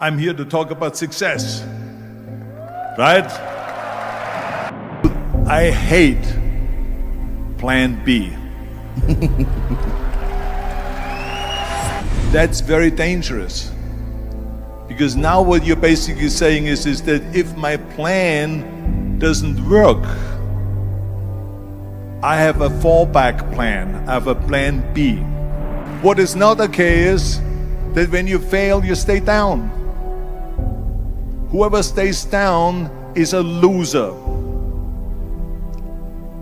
I'm here to talk about success, right? I hate plan B. That's very dangerous. Because now what you're basically saying is that if my plan doesn't work, I have a fallback plan. I have a plan B. What is not okay is that when you fail, you stay down. Whoever stays down is a loser.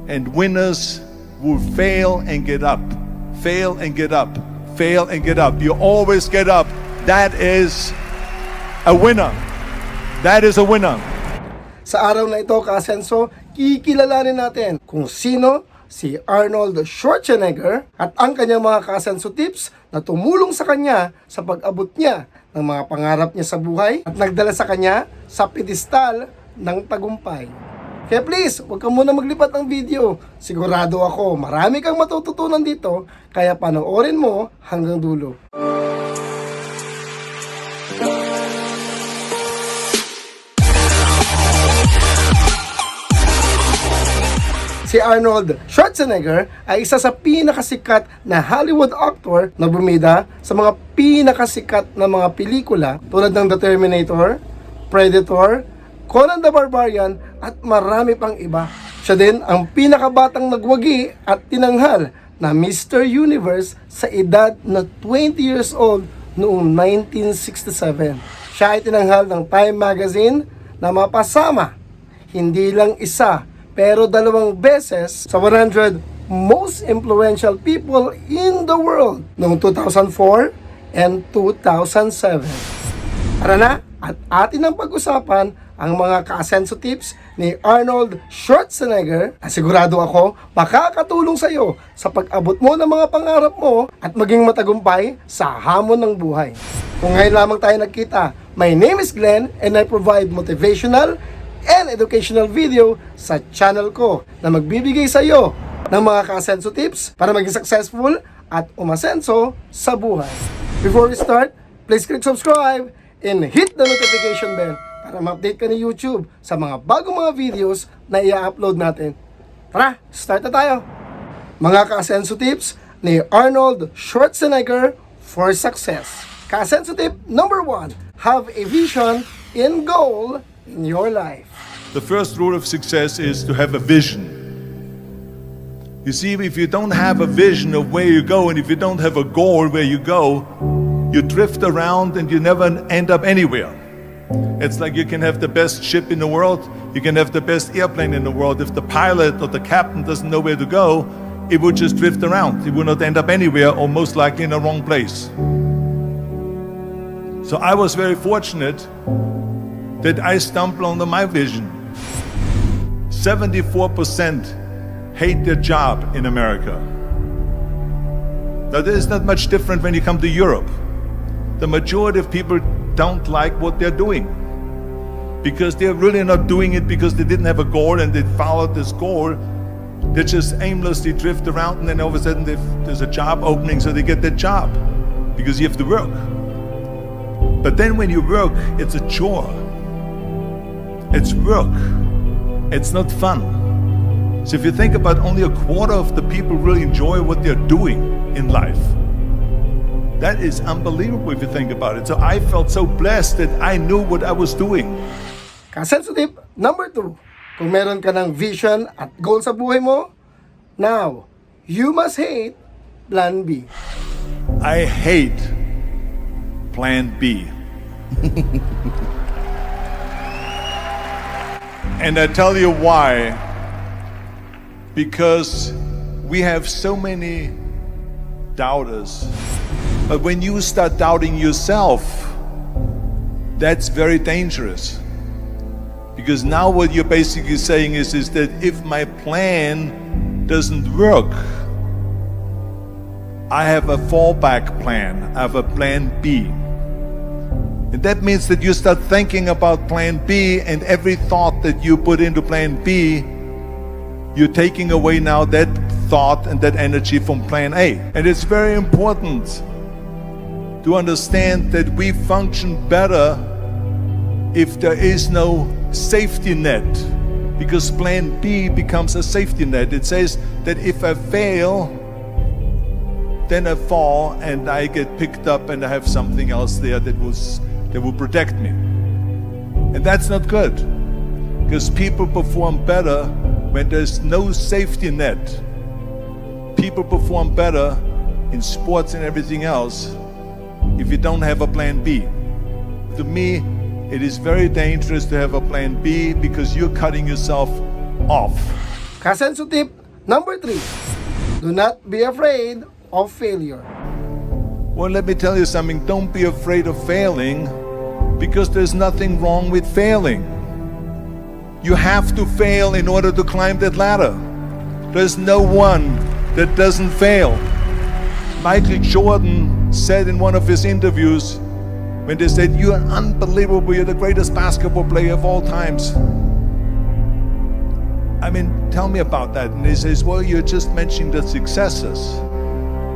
And winners will fail and get up. Fail and get up. Fail and get up. You always get up. That is a winner. That is a winner. Sa araw na ito, Asenso, kikilalanin natin kung sino si Arnold Schwarzenegger at ang kanyang mga Asenso tips na tumulong sa kanya sa pag-abot niya ng mga pangarap niya sa buhay at nagdala sa kanya sa pedestal ng tagumpay. Kaya please, huwag ka muna maglipat ng video. Sigurado ako, marami kang matututunan dito, kaya panoorin mo hanggang dulo. Si Arnold Schwarzenegger ay isa sa pinakasikat na Hollywood actor na bumida sa mga pinakasikat na mga pelikula tulad ng The Terminator, Predator, Conan the Barbarian at marami pang iba. Siya din ang pinakabatang nagwagi at tinanghal na Mr. Universe sa edad na 20 years old noong 1967. Siya ay tinanghal ng Time Magazine na mapasama hindi lang isa pero 2 beses sa 100 most influential people in the world noong 2004 and 2007. Tara na at atin ang pag-usapan ang mga Asenso tips ni Arnold Schwarzenegger na sigurado ako makakatulong sa iyo sa pag-abot mo ng mga pangarap mo at maging matagumpay sa hamon ng buhay. Kung ngayon lamang tayo nagkita, my name is Glenn and I provide motivational and educational video sa channel ko na magbibigay sa iyo ng mga Asenso tips para maging successful at umasenso sa buhay. Before we start, please click subscribe and hit the notification bell para ma-update ka ni YouTube sa mga bagong mga videos na i-upload natin. Tara, start na tayo! Mga Asenso tips ni Arnold Schwarzenegger for success. Asenso tip number 1, have a vision and goal in your life. The first rule of success is to have a vision. You see, if you don't have a vision of where you go and if you don't have a goal where you go, you drift around and you never end up anywhere. It's like you can have the best ship in the world, you can have the best airplane in the world. If the pilot or the captain doesn't know where to go, it will just drift around. It will not end up anywhere or most likely in the wrong place. So I was very fortunate that I stumbled on my vision. 74% hate their job in America. Now, this is not much different when you come to Europe. The majority of people don't like what they're doing because they're really not doing it because they didn't have a goal and they followed this goal. They just aimlessly drift around and then all of a sudden there's a job opening, so they get that job because you have to work. But then when you work, it's a chore. It's work. It's not fun. So if you think about only a quarter of the people really enjoy what they're doing in life, that is unbelievable if you think about it. So I felt so blessed that I knew what I was doing. Asenso tip number 2, kung meron ka ng vision at goal sa buhay mo, now, you must hate plan B. I hate plan B. And I tell you why. Because we have so many doubters. But when you start doubting yourself, that's very dangerous. Because now what you're basically saying is that if my plan doesn't work, I have a fallback plan. I have a plan B. And that means that you start thinking about plan B, and every thought that you put into plan B, you're taking away now that thought and that energy from plan A. And it's very important to understand that we function better if there is no safety net, because plan B becomes a safety net. It says that if I fail, then I fall and I get picked up and I have something else there that will protect me. And that's not good, because people perform better when there's no safety net. People perform better in sports and everything else if you don't have a plan B. To me, it is very dangerous to have a plan B, because you're cutting yourself off. Asenso tip number 3. Do not be afraid of failure. Well, let me tell you something. Don't be afraid of failing, because there's nothing wrong with failing. You have to fail in order to climb that ladder. There's no one that doesn't fail. Michael Jordan said in one of his interviews, when they said, "You're unbelievable, you're the greatest basketball player of all times." I mean, tell me about that. And he says, "Well, you're just mentioning the successes."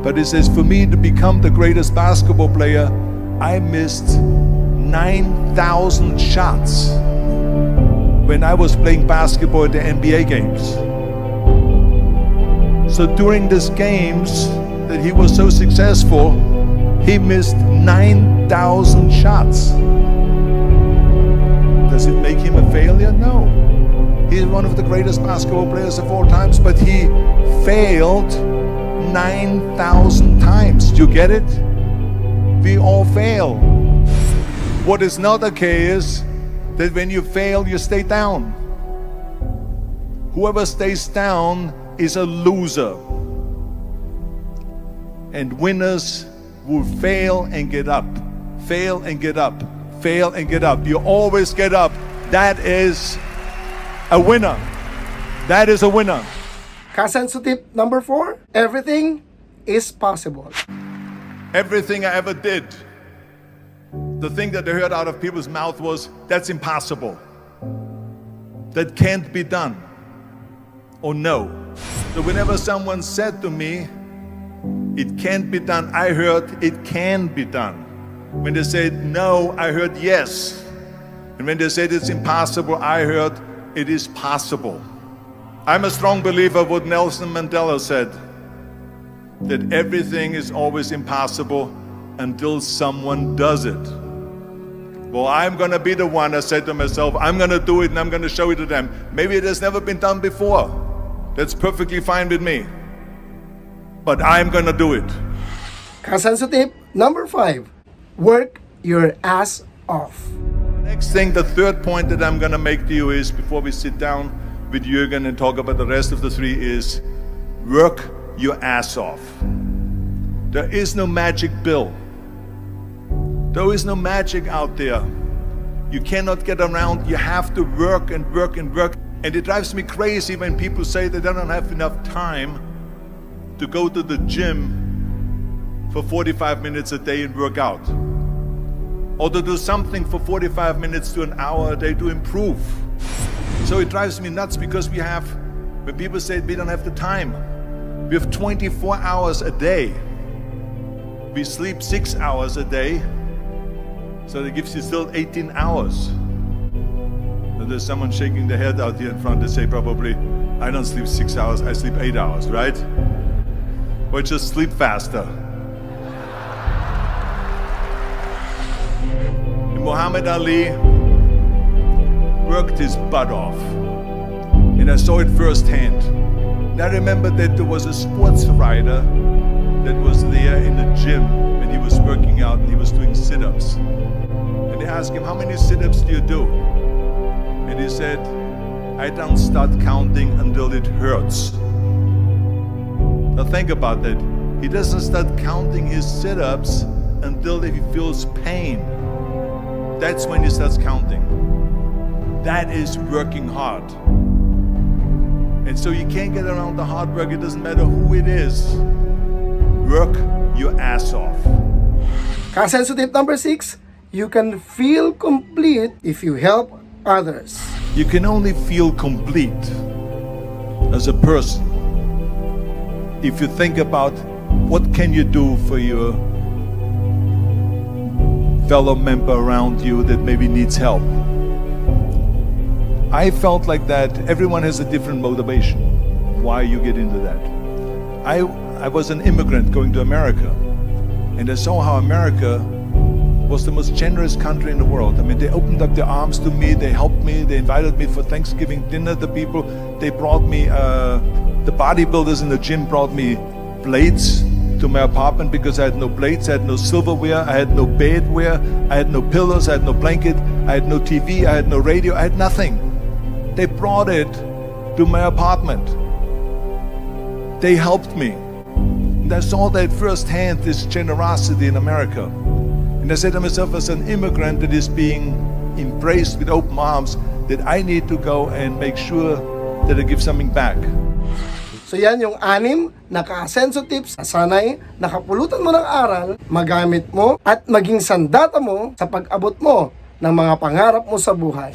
But he says, "For me to become the greatest basketball player, I missed 9,000 shots when I was playing basketball at the NBA games." So during these games that he was so successful, he missed 9,000 shots. Does it make him a failure? No. He's one of the greatest basketball players of all times, but he failed 9,000 times. Do you get it? We all fail. What is not okay is that when you fail, you stay down. Whoever stays down is a loser. And winners will fail and get up, fail and get up, fail and get up. You always get up. That is a winner. That is a winner. Asenso tip number 4. Everything is possible. Everything I ever did, the thing that I heard out of people's mouth was, "That's impossible. That can't be done." Or no. So whenever someone said to me, "It can't be done," I heard, "It can be done." When they said no, I heard yes. And when they said it's impossible, I heard it is possible. I'm a strong believer of what Nelson Mandela said, that everything is always impossible until someone does it. Well, I'm going to be the one, I said to myself, I'm going to do it and I'm going to show it to them. Maybe it has never been done before. That's perfectly fine with me. But I'm going to do it. Asenso tip number 5. Work your ass off. Next thing, the third point that I'm going to make to you is, before we sit down with Jürgen and talk about the rest of the 3, is work your ass off. There is no magic pill. There is no magic out there. You cannot get around. You have to work and work and work. And it drives me crazy when people say they don't have enough time to go to the gym for 45 minutes a day and work out, or to do something for 45 minutes to an hour a day to improve. So it drives me nuts, because when people say we don't have the time, we have 24 hours a day. We sleep 6 hours a day, so that gives you still 18 hours. And there's someone shaking their head out here in front. They say probably, "I don't sleep 6 hours, I sleep 8 hours, right?" Or just sleep faster. Muhammad Ali worked his butt off, and I saw it firsthand. And I remember that there was a sports writer that was there in the gym when he was working out, and he was doing sit-ups. And they asked him, "How many sit-ups do you do?" And he said, "I don't start counting until it hurts." Now think about that. He doesn't start counting his sit-ups until he feels pain. That's when he starts counting. That is working hard. And so you can't get around the hard work. It doesn't matter who it is. Work your ass off. Asenso tip number 6. You can feel complete if you help others. You can only feel complete as a person if you think about what can you do for fellow member around you that maybe needs help. I felt like that everyone has a different motivation why you get into that. I was an immigrant going to America, and I saw how America was the most generous country in the world. I mean, they opened up their arms to me, they helped me, they invited me for Thanksgiving dinner. The people, they brought me, the bodybuilders in the gym brought me plates to my apartment because I had no plates, I had no silverware, I had no bedware, I had no pillows, I had no blanket, I had no TV, I had no radio, I had nothing. They brought it to my apartment. They helped me. And I saw that firsthand, this generosity in America. And I said to myself, as an immigrant that is being embraced with open arms, that I need to go and make sure that I give something back. So yan yung 6 na ka-Asenso tips na sanay nakapulutan mo ng aral, magamit mo at maging sandata mo sa pag-abot mo ng mga pangarap mo sa buhay.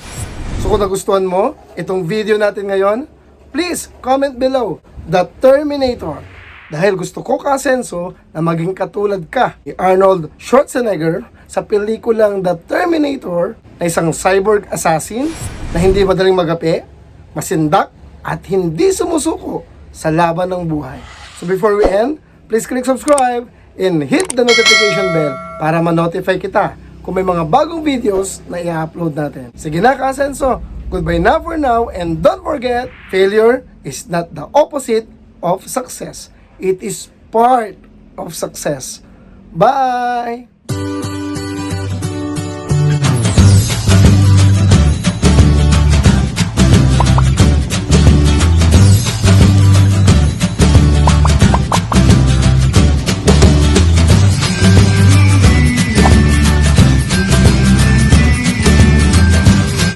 So kung nagustuhan mo itong video natin ngayon, please comment below, The Terminator. Dahil gusto ko ka-Asenso na maging katulad ka ni Arnold Schwarzenegger sa pelikulang The Terminator na isang cyborg assassin na hindi madaling magapi, masindak at hindi sumusuko sa laban ng buhay. So before we end, please click subscribe and hit the notification bell para ma-notify kita kung may mga bagong videos na i-upload natin. Sige na ka-Asenso, goodbye na for now, and don't forget, failure is not the opposite of success. It is part of success. Bye!